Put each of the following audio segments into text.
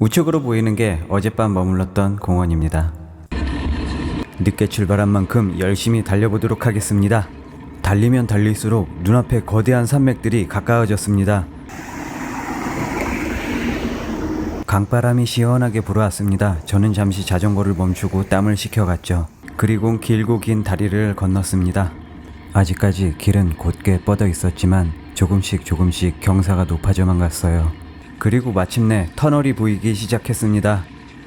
우측으로 보이는 게 어젯밤 머물렀던 공원입니다. 늦게 출발한 만큼 열심히 달려보도록 하겠습니다. 달리면 달릴수록 눈앞에 거대한 산맥들이 가까워졌습니다. 강바람이 시원하게 불어왔습니다. 저는 잠시 자전거를 멈추고 땀을 식혀갔죠. 그리고 길고 긴 다리를 건넜습니다. 아직까지 길은 곧게 뻗어 있었지만 조금씩 경사가 높아져만 갔어요. 그리고 마침내 터널이 보이기 시작했습니다.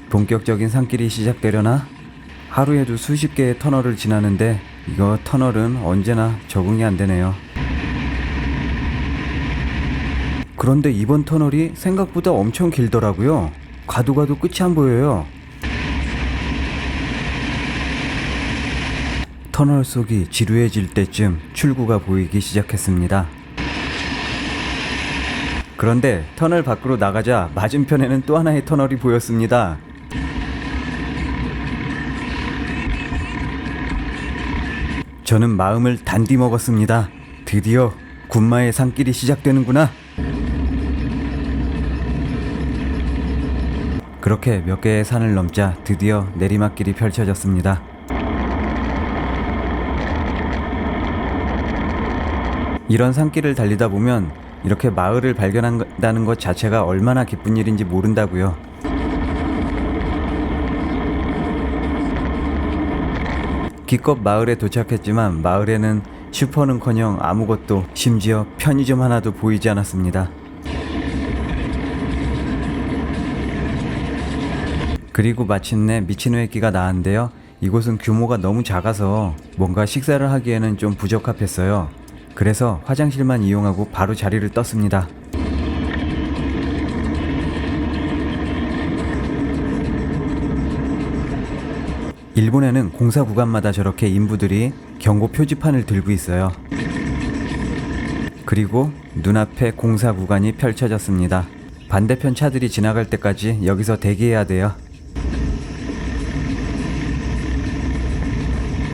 본격적인 산길이 시작되려나? 하루에도 수십 개의 터널을 지나는데 이거 터널은 언제나 적응이 안 되네요. 그런데 이번 터널이 생각보다 엄청 길더라고요. 가도 끝이 안 보여요. 터널 속이 지루해질 때쯤 출구가 보이기 시작했습니다. 그런데 터널 밖으로 나가자 맞은편에는 또 하나의 터널이 보였습니다. 저는 마음을 단디 먹었습니다. 드디어 군마의 산길이 시작되는구나. 그렇게 몇 개의 산을 넘자 드디어 내리막길이 펼쳐졌습니다. 이런 산길을 달리다 보면 이렇게 마을을 발견한다는 것 자체가 얼마나 기쁜 일인지 모른다고요. 기껏 마을에 도착했지만 마을에는 슈퍼는커녕 아무것도, 심지어 편의점 하나도 보이지 않았습니다. 그리고 마침내 미친외끼가 나왔는데요. 이곳은 규모가 너무 작아서 뭔가 식사를 하기에는 좀 부적합했어요. 그래서 화장실만 이용하고 바로 자리를 떴습니다. 일본에는 공사 구간마다 저렇게 인부들이 경고 표지판을 들고 있어요. 그리고 눈앞에 공사 구간이 펼쳐졌습니다. 반대편 차들이 지나갈 때까지 여기서 대기해야 돼요.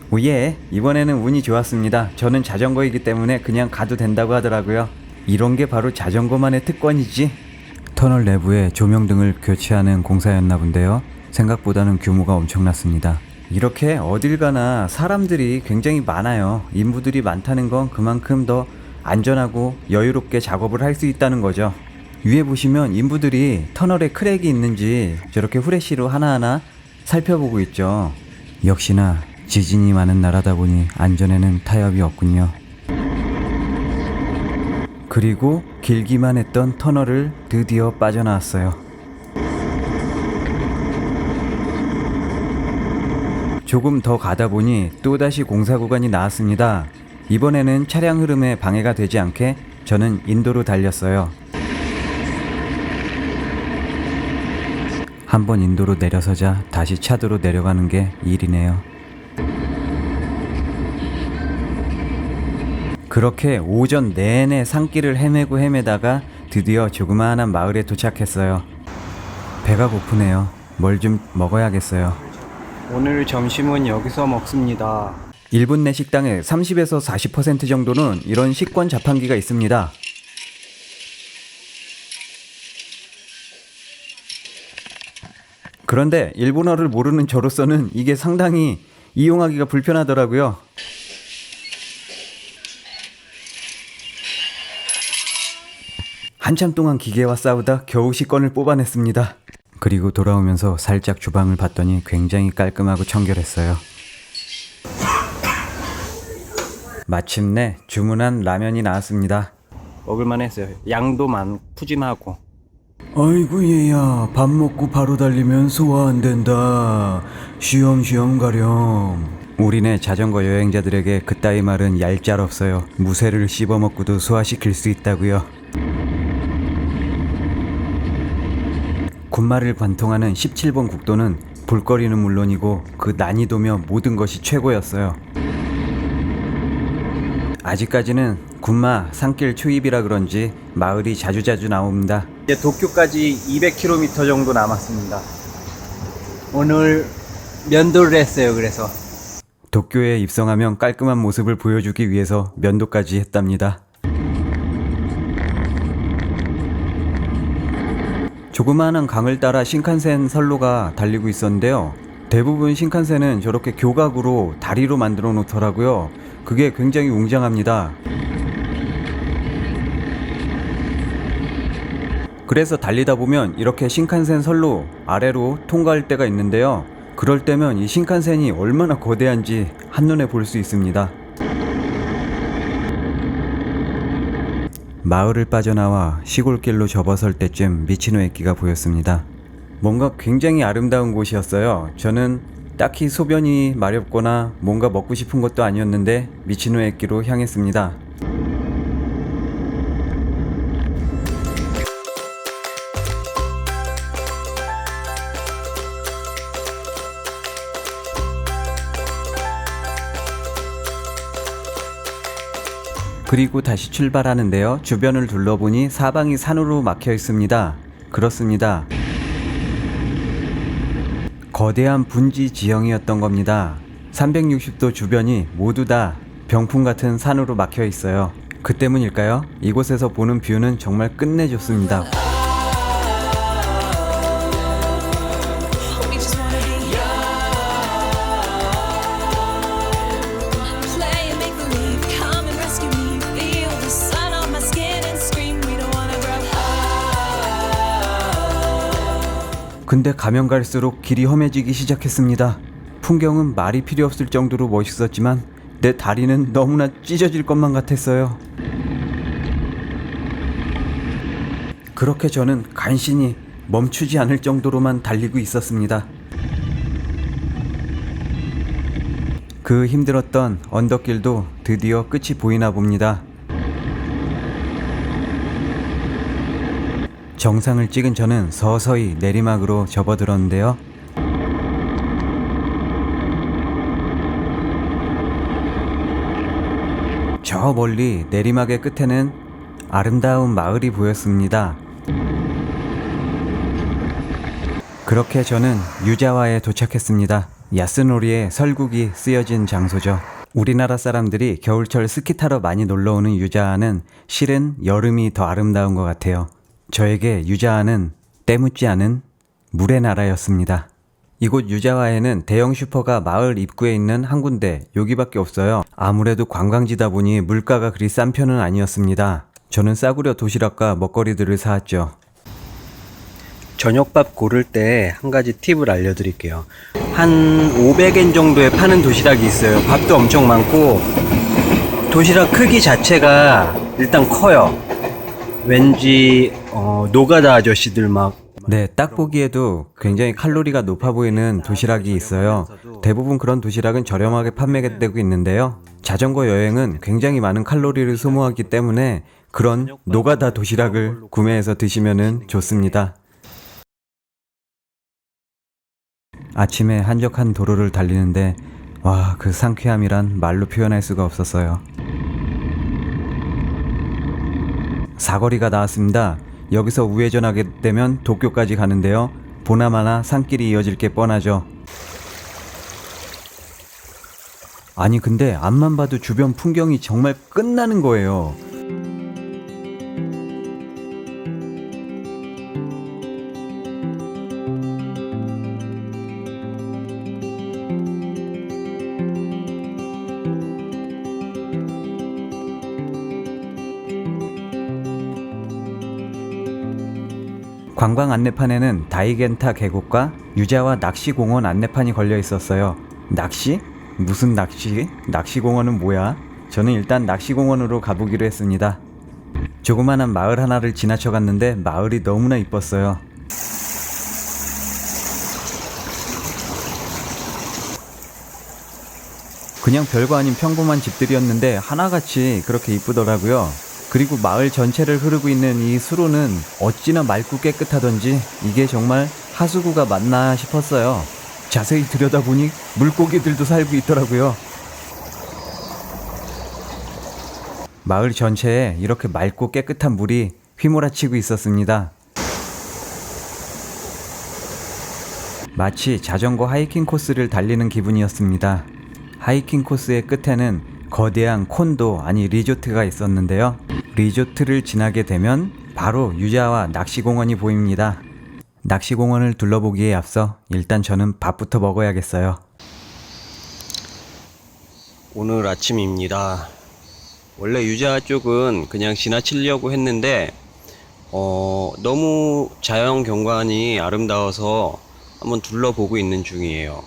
오예, 이번에는 운이 좋았습니다. 저는 자전거이기 때문에 그냥 가도 된다고 하더라고요. 이런 게 바로 자전거만의 특권이지. 터널 내부에 조명등을 교체하는 공사였나 본데요. 생각보다는 규모가 엄청났습니다. 이렇게 어딜 가나 사람들이 굉장히 많아요. 인부들이 많다는 건 그만큼 더 안전하고 여유롭게 작업을 할 수 있다는 거죠. 위에 보시면 인부들이 터널에 크랙이 있는지 저렇게 후레쉬로 하나하나 살펴보고 있죠. 역시나 지진이 많은 나라다 보니 안전에는 타협이 없군요. 그리고 길기만 했던 터널을 드디어 빠져나왔어요. 조금 더 가다 보니 또다시 공사 구간이 나왔습니다. 이번에는 차량 흐름에 방해가 되지 않게 저는 인도로 달렸어요. 한번 인도로 내려서자 다시 차도로 내려가는 게 일이네요. 그렇게 오전 내내 산길을 헤매다가 드디어 조그마한 마을에 도착했어요. 배가 고프네요. 뭘 좀 먹어야겠어요. 오늘 점심은 여기서 먹습니다. 일본 내 식당의 30에서 40% 정도는 이런 식권 자판기가 있습니다. 그런데 일본어를 모르는 저로서는 이게 상당히 이용하기가 불편하더라고요. 한참 동안 기계와 싸우다 겨우 식권을 뽑아냈습니다. 그리고 돌아오면서 살짝 주방을 봤더니 굉장히 깔끔하고 청결했어요. 마침내 주문한 라면이 나왔습니다. 먹을만 했어요. 양도 푸짐하고. 아이고 얘야, 밥 먹고 바로 달리면 소화 안 된다. 쉬엄쉬엄 가렴. 우리네 자전거 여행자들에게 그따위 말은 얄짤없어요. 무쇠를 씹어먹고도 소화시킬 수 있다고요. 군마를 관통하는 17번 국도는 볼거리는 물론이고 그 난이도며 모든 것이 최고였어요. 아직까지는 군마 산길 초입이라 그런지 마을이 자주자주 나옵니다. 이제 도쿄까지 200km 정도 남았습니다. 오늘 면도를 했어요. 그래서 도쿄에 입성하면 깔끔한 모습을 보여주기 위해서 면도까지 했답니다. 조그마한 강을 따라 신칸센 선로가 달리고 있었는데요. 대부분 신칸센은 저렇게 교각으로 다리로 만들어 놓더라고요. 그게 굉장히 웅장합니다. 그래서 달리다 보면 이렇게 신칸센 선로 아래로 통과할 때가 있는데요. 그럴 때면 이 신칸센이 얼마나 거대한지 한눈에 볼 수 있습니다. 마을을 빠져나와 시골길로 접어설 때쯤 미치노에키가 보였습니다. 뭔가 굉장히 아름다운 곳이었어요. 저는 딱히 소변이 마렵거나 뭔가 먹고 싶은 것도 아니었는데 미치노에키로 향했습니다. 그리고 다시 출발하는데요. 주변을 둘러보니 사방이 산으로 막혀 있습니다. 그렇습니다. 거대한 분지 지형이었던 겁니다. 360도 주변이 모두 다 병풍 같은 산으로 막혀 있어요. 그 때문일까요? 이곳에서 보는 뷰는 정말 끝내줬습니다. 근데 가면 갈수록 길이 험해지기 시작했습니다. 풍경은 말이 필요 없을 정도로 멋있었지만 내 다리는 너무나 찢어질 것만 같았어요. 그렇게 저는 간신히 멈추지 않을 정도로만 달리고 있었습니다. 그 힘들었던 언덕길도 드디어 끝이 보이나 봅니다. 정상을 찍은 저는 서서히 내리막으로 접어들었는데요. 저 멀리 내리막의 끝에는 아름다운 마을이 보였습니다. 그렇게 저는 유자와에 도착했습니다. 야스노리에 설국이 쓰여진 장소죠. 우리나라 사람들이 겨울철 스키 타러 많이 놀러오는 유자와는 실은 여름이 더 아름다운 것 같아요. 저에게 유자와는 때묻지 않은 물의 나라였습니다. 이곳 유자와에는 대형 슈퍼가 마을 입구에 있는 한 군데 여기밖에 없어요. 아무래도 관광지다 보니 물가가 그리 싼 편은 아니었습니다. 저는 싸구려 도시락과 먹거리들을 사왔죠. 저녁밥 고를 때 한 가지 팁을 알려드릴게요. 한 500엔 정도에 파는 도시락이 있어요. 밥도 엄청 많고 도시락 크기 자체가 일단 커요. 왠지 노가다 아저씨들 막 네, 딱 보기에도 굉장히 칼로리가 높아 보이는 도시락이 있어요. 대부분 그런 도시락은 저렴하게 판매되고 있는데요. 자전거 여행은 굉장히 많은 칼로리를 소모하기 때문에 그런 노가다 도시락을 구매해서 드시면 좋습니다. 아침에 한적한 도로를 달리는데 와, 그 상쾌함이란 말로 표현할 수가 없었어요. 사거리가 나왔습니다. 여기서 우회전하게 되면 도쿄까지 가는데요. 보나마나 산길이 이어질 게 뻔하죠. 아니 근데 앞만 봐도 주변 풍경이 정말 끝나는 거예요. 관광 안내판에는 다이겐타 계곡과 유자와 낚시공원 안내판이 걸려 있었어요. 낚시? 무슨 낚시? 낚시공원은 뭐야? 저는 일단 낚시공원으로 가보기로 했습니다. 조그만한 마을 하나를 지나쳐 갔는데 마을이 너무나 이뻤어요. 그냥 별거 아닌 평범한 집들이었는데 하나같이 그렇게 이쁘더라고요. 그리고 마을 전체를 흐르고 있는 이 수로는 어찌나 맑고 깨끗하던지 이게 정말 하수구가 맞나 싶었어요. 자세히 들여다보니 물고기들도 살고 있더라고요. 마을 전체에 이렇게 맑고 깨끗한 물이 휘몰아치고 있었습니다. 마치 자전거 하이킹 코스를 달리는 기분이었습니다. 하이킹 코스의 끝에는 거대한 콘도 아니 리조트가 있었는데요. 리조트를 지나게 되면 바로 유자와 낚시공원이 보입니다. 낚시공원을 둘러보기에 앞서 일단 저는 밥부터 먹어야겠어요. 오늘 아침입니다. 원래 유자 쪽은 그냥 지나치려고 했는데 너무 자연 경관이 아름다워서 한번 둘러보고 있는 중이에요.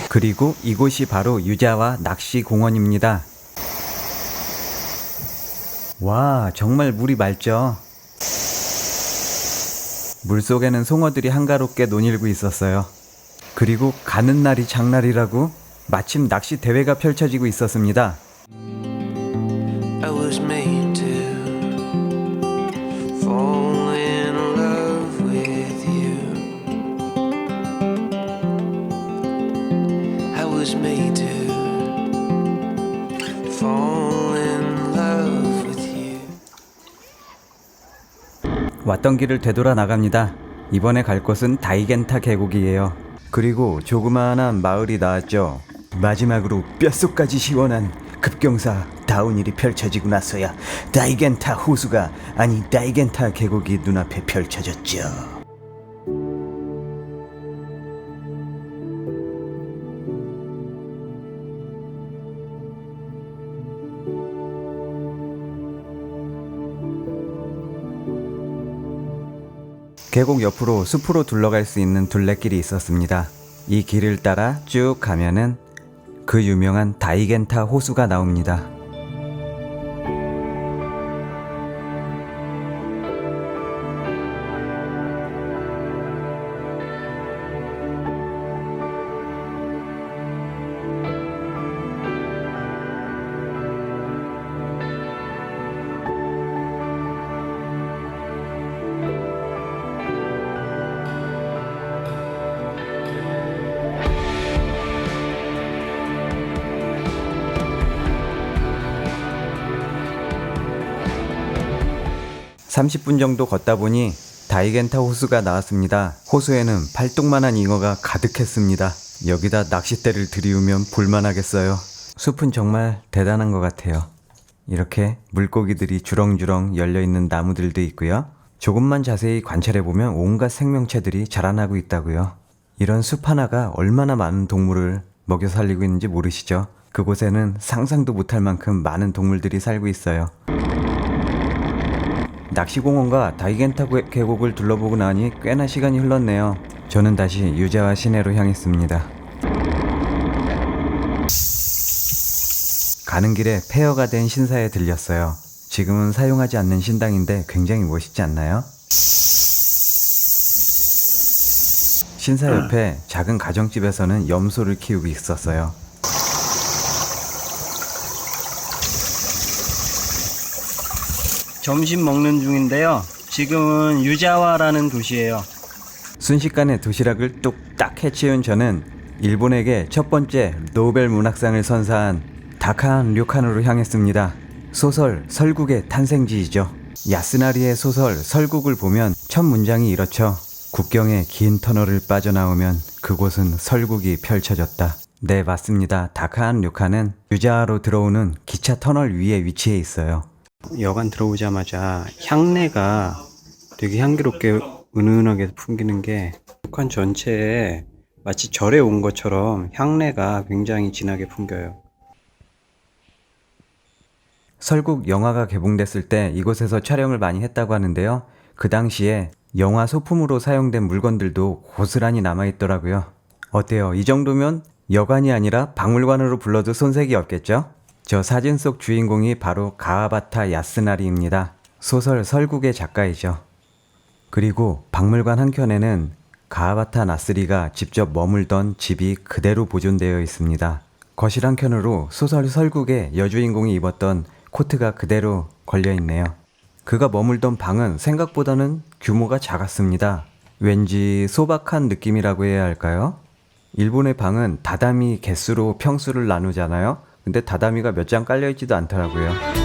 그리고 이곳이 바로 유자와 낚시공원입니다. 와, 정말 물이 맑죠? 물속에는 송어들이 한가롭게 논일고 있었어요. 그리고 가는 날이 장날이라고 마침 낚시 대회가 펼쳐지고 있었습니다. I was made to fall in love with you. I was made to fall in love with you. 왔던 길을 되돌아 나갑니다. 이번에 갈 곳은 다이겐타 계곡이에요. 그리고 조그마한 마을이 나왔죠. 마지막으로 뼛속까지 시원한 급경사 다운힐이 펼쳐지고 나서야 다이겐타 호수가 아니 다이겐타 계곡이 눈앞에 펼쳐졌죠. 계곡 옆으로 숲으로 둘러갈 수 있는 둘레길이 있었습니다. 이 길을 따라 쭉 가면은 그 유명한 다이겐타 호수가 나옵니다. (30분) 정도 걷다 보니 다이겐타 호수가 나왔습니다. 호수에는 팔뚝만한 잉어가 가득했습니다. 여기다 낚싯대를 들이우면 볼만하겠어요. 숲은 정말 대단한 것 같아요. 이렇게 물고기들이 주렁주렁 열려있는 나무들도 있고요. 조금만 자세히 관찰해보면 온갖 생명체들이 자라나고 있다고요. 이런 숲 하나가 얼마나 많은 동물을 먹여 살리고 있는지 모르시죠? 그곳에는 상상도 못할 만큼 많은 동물들이 살고 있어요. 낚시공원과 다이겐타 계곡을 둘러보고 나니 꽤나 시간이 흘렀네요. 저는 다시 유자와 시내로 향했습니다. 가는 길에 폐허가 된 신사에 들렸어요. 지금은 사용하지 않는 신당인데 굉장히 멋있지 않나요? 신사 옆에 작은 가정집에서는 염소를 키우고 있었어요. 점심 먹는 중인데요. 지금은 유자와라는 도시예요. 순식간에 도시락을 뚝딱 해치운 저는 일본에게 첫 번째 노벨 문학상을 선사한 다카한 료칸으로 향했습니다. 소설 설국의 탄생지이죠. 야스나리의 소설 설국을 보면 첫 문장이 이렇죠. 국경의 긴 터널을 빠져나오면 그곳은 설국이 펼쳐졌다. 네, 맞습니다. 다카한 료칸은 유자와로 들어오는 기차 터널 위에 위치해 있어요. 여관 들어오자마자 향내가 되게 향기롭게 은은하게 풍기는 게 북한 전체에 마치 절에 온 것처럼 향내가 굉장히 진하게 풍겨요. 설국 영화가 개봉됐을 때 이곳에서 촬영을 많이 했다고 하는데요. 그 당시에 영화 소품으로 사용된 물건들도 고스란히 남아있더라고요. 어때요? 이 정도면 여관이 아니라 박물관으로 불러도 손색이 없겠죠? 저 사진 속 주인공이 바로 가와바타 야스나리입니다. 소설 설국의 작가이죠. 그리고 박물관 한켠에는 가와바타 나스리가 직접 머물던 집이 그대로 보존되어 있습니다. 거실 한켠으로 소설 설국의 여주인공이 입었던 코트가 그대로 걸려있네요. 그가 머물던 방은 생각보다는 규모가 작았습니다. 왠지 소박한 느낌이라고 해야 할까요? 일본의 방은 다다미 개수로 평수를 나누잖아요. 근데 다다미가 몇 장 깔려있지도 않더라고요.